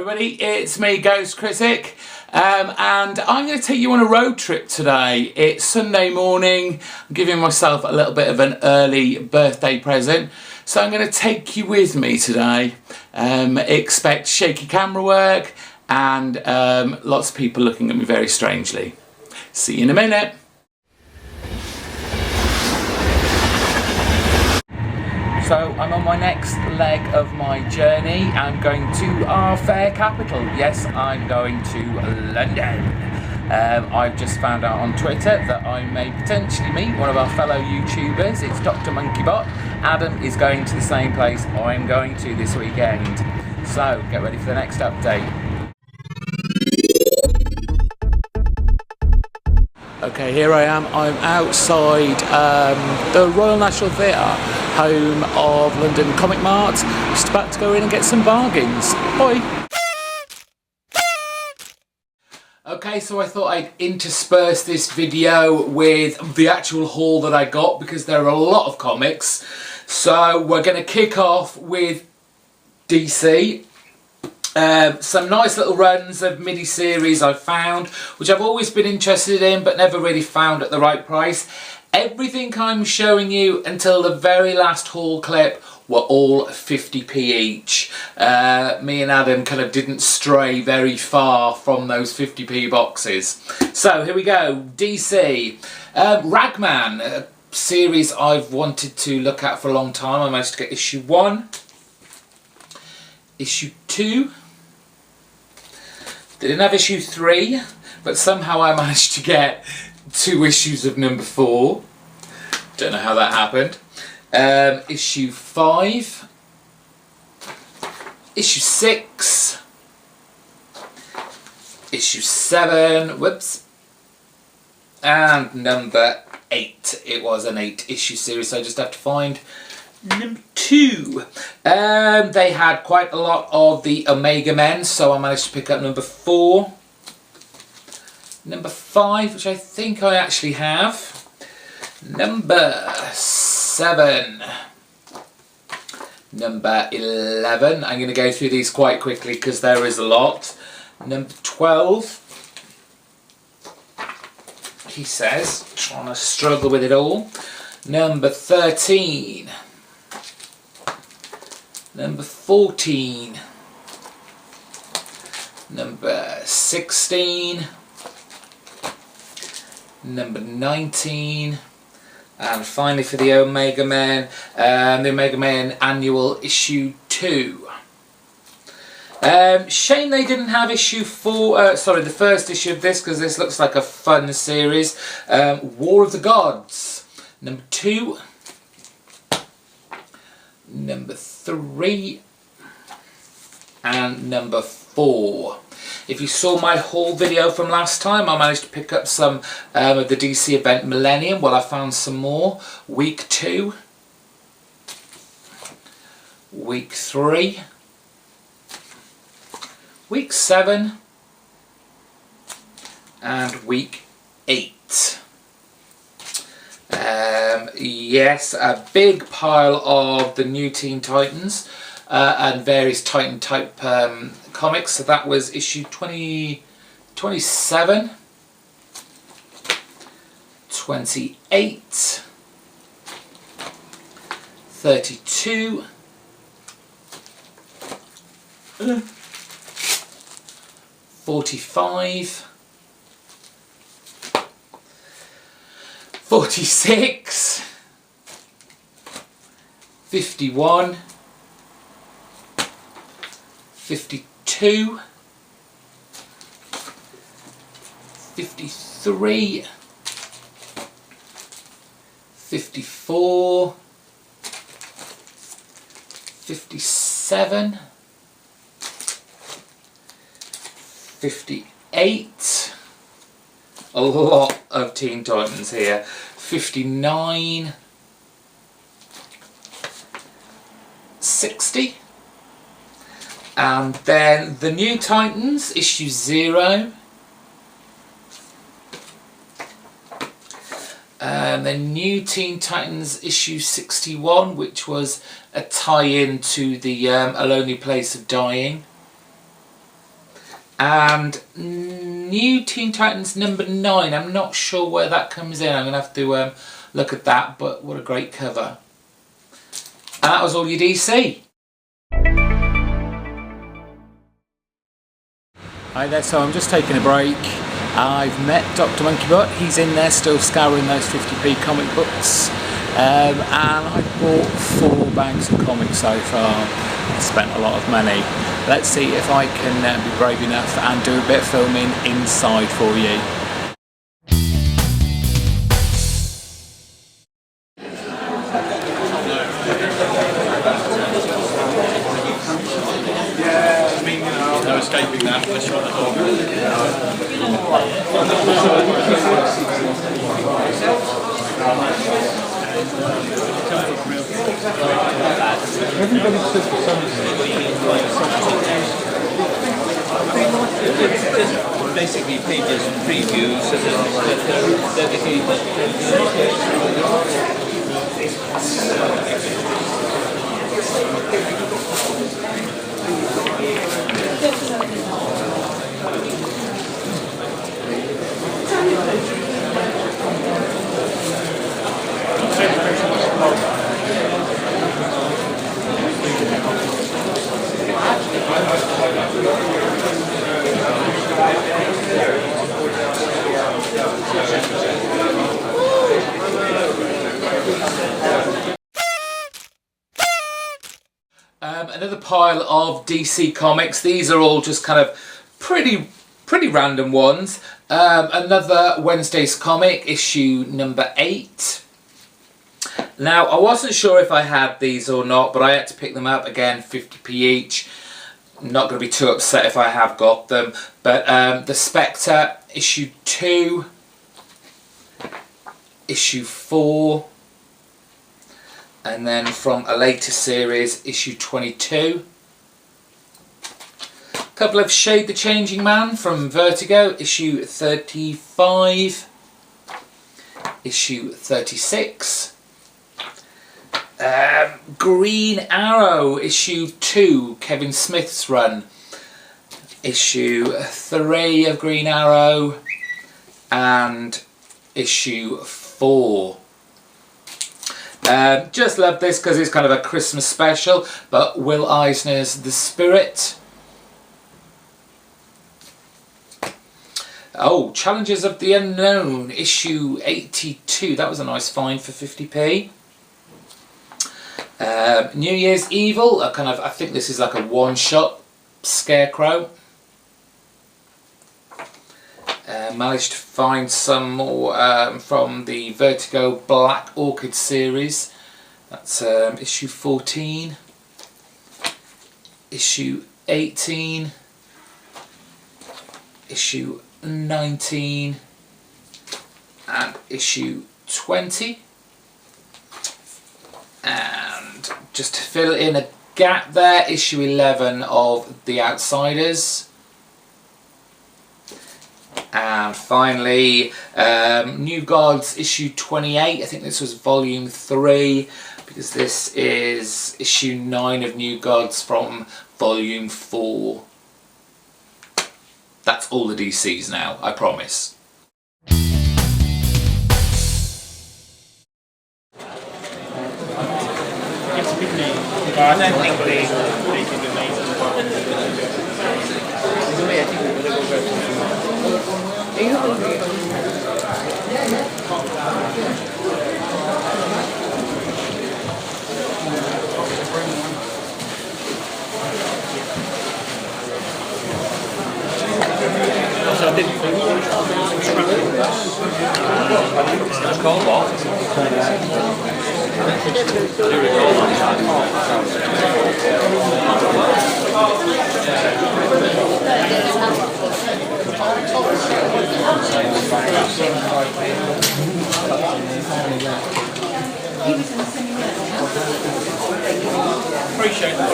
everybody, it's me, GhostCritic, and I'm going to take you on a road trip today. It's Sunday morning. I'm giving myself a little bit of an early birthday present, so I'm going to take you with me today. Expect shaky camera work and lots of people looking at me very strangely. See you in a minute. So I'm on my next leg of my journey. I'm going to our fair capital. Yes, I'm going to London. I've just found out on Twitter that I may potentially meet one of our fellow YouTubers. It's Dr. Monkeybot. Adam is going to the same place I'm going to this weekend. So get ready for the next update. Okay, here I am. I'm outside the Royal National Theatre, home of London Comic Mart. Just about to go in and get some bargains. Bye. Okay, so I thought I'd intersperse this video with the actual haul that I got because there are a lot of comics. So we're going to kick off with DC. Some nice little runs of mini-series I've found, which I've always been interested in but never really found at the right price. Everything I'm showing you until the very last haul clip were all 50p each. Me and Adam kind of didn't stray very far from those 50p boxes. So here we go, DC. Ragman, a series I've wanted to look at for a long time. I managed to get issue 1, issue 2. They didn't have issue 3, but somehow I managed to get 2 issues of number 4. Don't know how that happened. Issue 5, issue 6, issue 7, whoops, and number 8. It was an 8-issue series, so I just have to find number 2. They had quite a lot of the Omega Men, so I managed to pick up number 4, number 5, which I think I actually have, number 7, number 11. I'm going to go through these quite quickly because there is a lot. Number 12, he says, trying to struggle with it all. Number 13. Number 14, number 16, number 19, and finally for the Omega Men, the Omega Men Annual Issue 2. Shame they didn't have issue 4, sorry, the first issue of this, because this looks like a fun series. War of the Gods, number 2. Number 3 and number 4. If you saw my haul video from last time, I managed to pick up some of the DC event Millennium. Well, I found some more. Week 2, week 3, week 7 and week 8. Yes, a big pile of the new Teen Titans and various Titan type comics. So that was issue 27, 28, 32, 45, 46, 51, 52, 53, 54, 57, 58, a lot of Teen Titans here, 59, 60, and then the New Titans, issue 0, and the New Teen Titans issue 61, which was a tie-in to the A Lonely Place of Dying. and New Teen Titans number 9. I'm not sure where that comes in. I'm going to have to look at that, but what a great cover. And that was all your DC. Hi there, so I'm just taking a break. I've met Dr. Monkeybutt. He's in there still scouring those 50p comic books. And I bought 4 bags of comics so far. I spent a lot of money. Let's see if I can be brave enough and do a bit of filming inside for you. No escaping that unless you're on the door. Everybody says basically pages and previews, so Another pile of DC comics. These are all just kind of pretty random ones. Another Wednesday's comic, issue number 8. Now, I wasn't sure if I had these or not, but I had to pick them up. Again, 50p each. I'm not going to be too upset if I have got them. But The Spectre, issue 2, issue 4, and then from a later series, issue 22. A couple of Shade the Changing Man from Vertigo, issue 35, issue 36. Green Arrow, issue 2, Kevin Smith's run. Issue 3 of Green Arrow, and issue 4. Just love this because it's kind of a Christmas special, but Will Eisner's The Spirit. Oh, Challenges of the Unknown, issue 82. That was a nice find for 50p. New Year's Evil, I think this is like a one-shot Scarecrow. Managed to find some more from the Vertigo Black Orchid series. That's issue 14, issue 18, issue 19, and issue 20. And just to fill in a gap there, issue 11 of The Outsiders. And finally, New Gods issue 28. I think this was volume 3, because this is issue 9 of New Gods from volume 4. That's all the DCs now, I promise. it's a big name. I don't think they did amazing. So I didn't think it's called what? Appreciate that.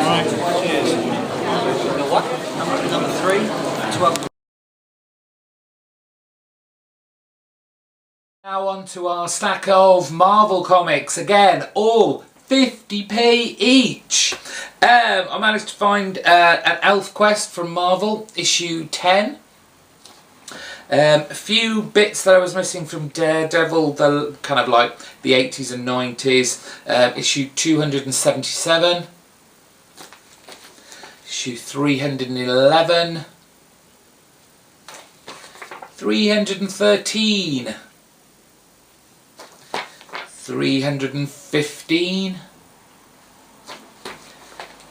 Right, cheers. What? Number 3. welcome. Now on to our stack of Marvel comics. Again, all 50p each. I managed to find an Elf Quest from Marvel, issue 10. A few bits that I was missing from Daredevil, the kind of like the 80s and 90s. Issue 277. Issue 311. 313. 315,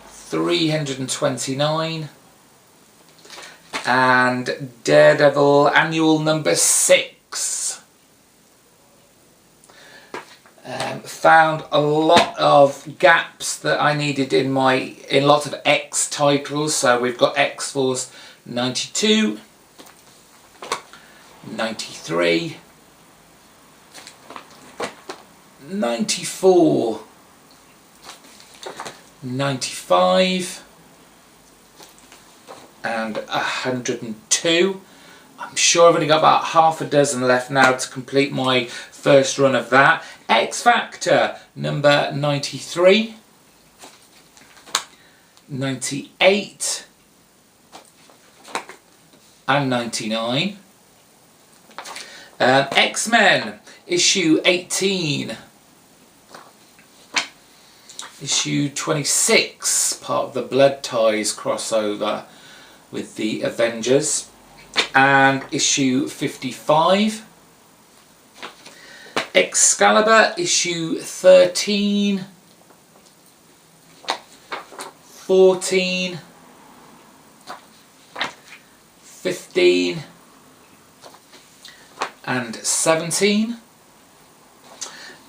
329, and Daredevil annual number 6. Found a lot of gaps that I needed in lots of X titles. So we've got X-Force 92, 93, 94, 95 and 102. I'm sure I've only got about half a dozen left now to complete my first run of that. X Factor number 93, 98 and 99. X-Men issue 18. Issue 26, part of the Blood Ties crossover with the Avengers, and issue 55. Excalibur issue 13, 14, 15 and 17.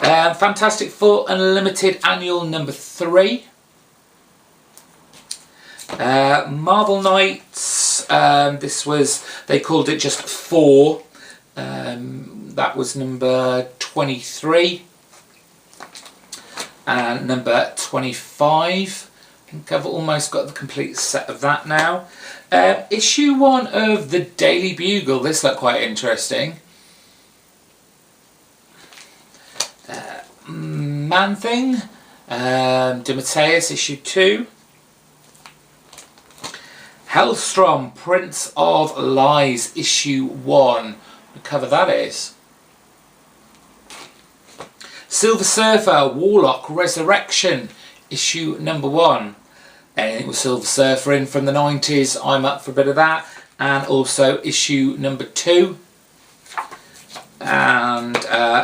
Fantastic Four Unlimited Annual number 3. Marvel Knights, they called it just 4. That was number 23. And number 25. I think I've almost got the complete set of that now. Issue 1 of the Daily Bugle. This looked quite interesting. Man-Thing, DeMatteis issue 2. Hellstrom, Prince of Lies issue 1. What cover that is. Silver Surfer, Warlock Resurrection issue number 1. Anything with Silver Surfer in from the 90s, I'm up for a bit of that. And also issue number 2. And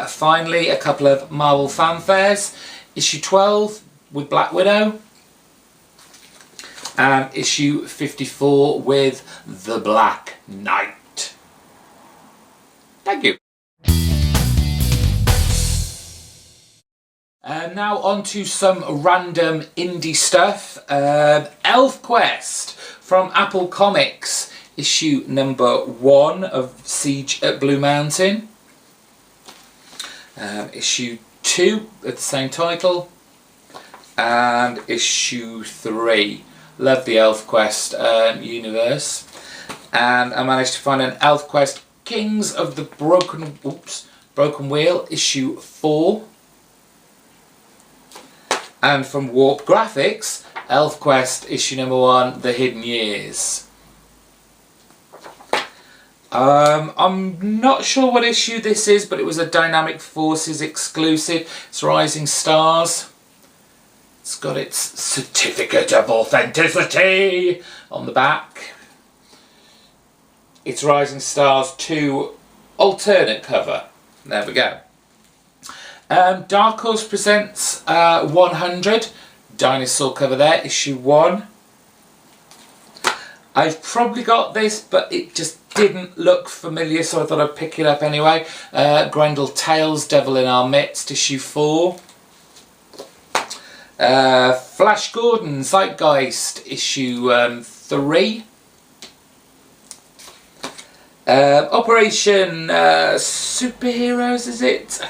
finally, a couple of Marvel fanfares. Issue 12 with Black Widow. And issue 54 with The Black Knight. Thank you. Now on to some random indie stuff. Elf Quest from Apple Comics. Issue number 1 of Siege at Blue Mountain. Issue 2 of the same title, and issue 3. Love the Elf Quest universe, and I managed to find an Elf Quest Kings of the Broken Wheel issue 4, and from Warp Graphics, Elf Quest issue number 1, The Hidden Years. I'm not sure what issue this is, but it was a Dynamic Forces exclusive. It's Rising Stars. It's got its certificate of authenticity on the back. It's Rising Stars 2 alternate cover. There we go. Dark Horse presents 100. Dinosaur cover there, issue 1. I've probably got this, but it just didn't look familiar, so I thought I'd pick it up anyway. Grendel Tales, Devil in Our Midst, issue 4. Flash Gordon, Zeitgeist, issue 3. Operation Superheroes, is it?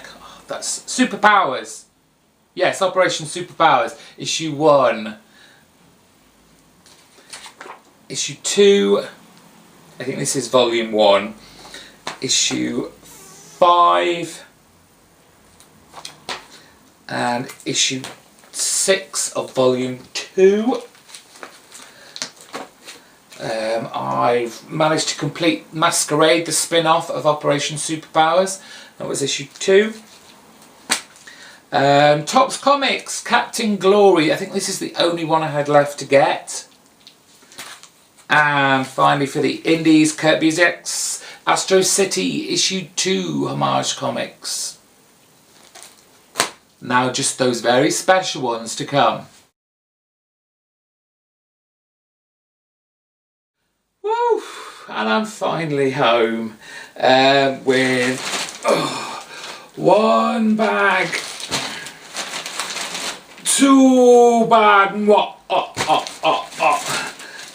That's Superpowers. Yes, Operation Superpowers, issue 1. Issue 2. I think this is volume 1, issue 5 and issue 6 of volume 2. I've managed to complete Masquerade, the spin-off of Operation Superpowers. That was issue 2. Topps Comics, Captain Glory. I think this is the only one I had left to get. And finally for the indies, Kurt Busiek's Astro City issue 2 homage comics. Now just those very special ones to come. Woo! And I'm finally home with 1 bag, 2 bag,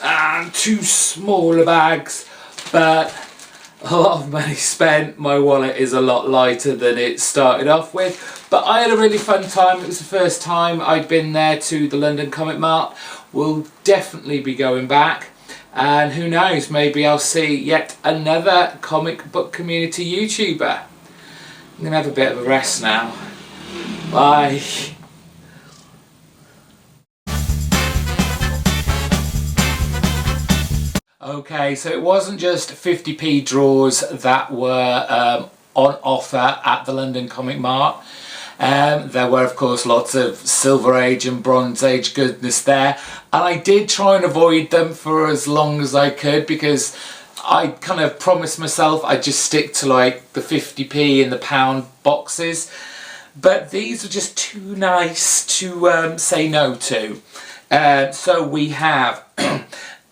and 2 smaller bags, but a lot of money spent. My wallet is a lot lighter than it started off with, but I had a really fun time. It was the first time I'd been there to the London Comic Mart. We'll definitely be going back, and who knows, maybe I'll see yet another comic book community YouTuber. I'm gonna have a bit of a rest now. Bye. Okay, so it wasn't just 50p draws that were on offer at the London Comic Mart. There were of course lots of Silver Age and Bronze Age goodness there, and I did try and avoid them for as long as I could because I kind of promised myself I'd just stick to like the 50p and the pound boxes, but these are just too nice to say no to. So we have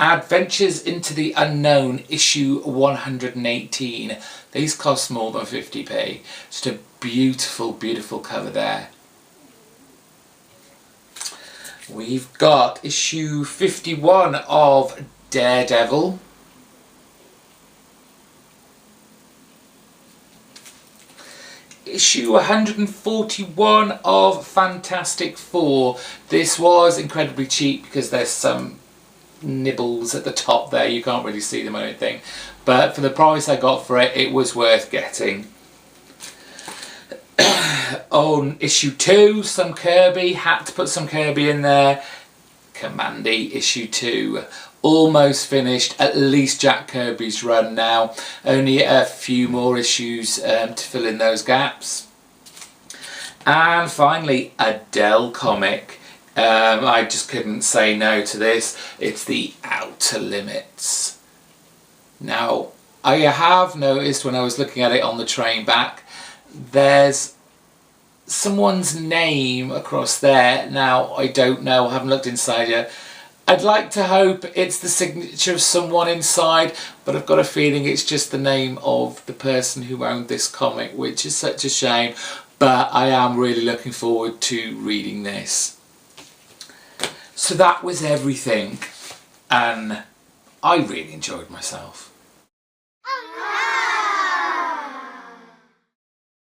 Adventures into the Unknown issue 118. These cost more than 50p. Just a beautiful, beautiful cover there. We've got issue 51 of Daredevil. Issue 141 of Fantastic Four. This was incredibly cheap because there's some nibbles at the top there. You can't really see them, I don't think. But for the price I got for it, it was worth getting. On issue 2, some Kirby. Had to put some Kirby in there. Commandy issue 2. Almost finished, at least Jack Kirby's run now. Only a few more issues to fill in those gaps. And finally, a Dell comic. I just couldn't say no to this. It's the Outer Limits. Now, I have noticed when I was looking at it on the train back, there's someone's name across there. Now, I don't know, I haven't looked inside yet. I'd like to hope it's the signature of someone inside, but I've got a feeling it's just the name of the person who owned this comic, which is such a shame, but I am really looking forward to reading this. So that was everything, and I really enjoyed myself.